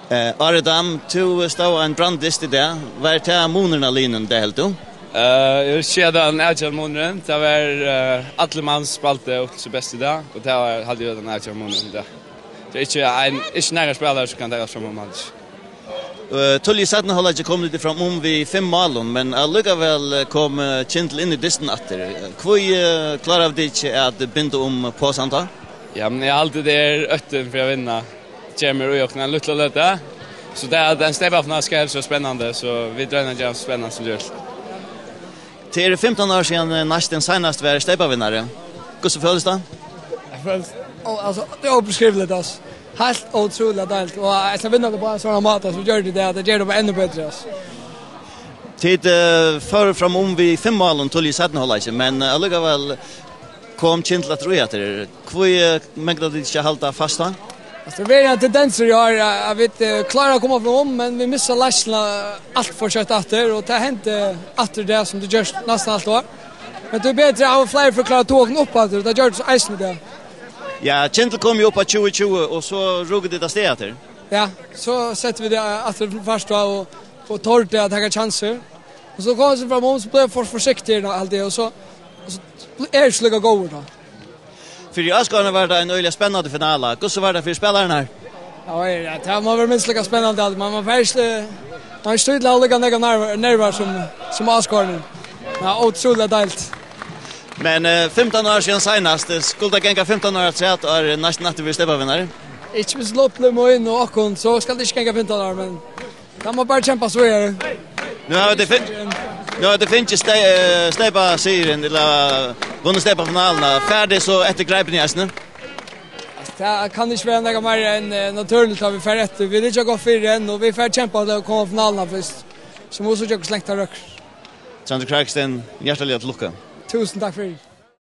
Aredam, du stod en brandist i det. Hva det monerna linen det helt du? Jag kände en ägare månaden. Det var alla man spalte upp till bäst idag och det hade ju den ägare månaden där. Det är inte nära spelare som kan ta fram match. Tulli satt hålla inte kom lite fram vi 5 mål men allugavel kom Kintel in i distan efter. Kvoi klarar av det att binda på Santa? Ja, men jag alltid är öppen för att vinna. Jammer och jag lite lätt. Så det är den stävafna ska vara så spännande så vi drar en jävla spännande som görs. Det är 15 år sedan nästan senast var stäbavinnare. Hur så känns det? Alltså det är obeskrivligt alltså. Helt otroligt delt och jag ska vinna det på en sån mat så gör det gör det bara ännu bättre alltså. Tid för fram vi 5 mål till Sätten hålla inte men allugavel kom Kintel att roja till. Kvoi mängda det inte hålla fast då? Alltså det är en tendens jag vet klara att komma från men vi missar läsna allt för kött efter och det hände efter det som det görs nästan allt år. Men det är bättre att ha fler förklara tågen upp att det gör det så isen det. Ja, Kintel kom ju upp på 2020 och så rugade det steg efter. Ja, så sätter vi det att först och på torrt att ta chanser. Och så kommer det fram så blir för försiktigt allt det och så är det sluga gå då. För jag ska vara det en öliga spännande final. Hur så var det för spelaren här? Ja, det var väl minst lika spännande allt. Man var stydla alla nerver som avskårning. Ja, otroligt delt. Men 15 år sedan senast skulle det gänga 15 år att säga att är nästan att vi stäppa vinnare. Inte med sloppla mig in och akon så ska det inte gänga 15 år men kan man bara kämpa så är det. Nu har det finns stäppa serien eller vunnit stäppa finalen färdig så efter grepen i äsnen. Det kan inte vara något mer än naturligt att vi får rätt. Vi vill inte gå för än och vi får kämpa att komma finalen först. Så måste jag slänga rök. Sander Kragsten, hjärtligt lycka. Tusen tack för det.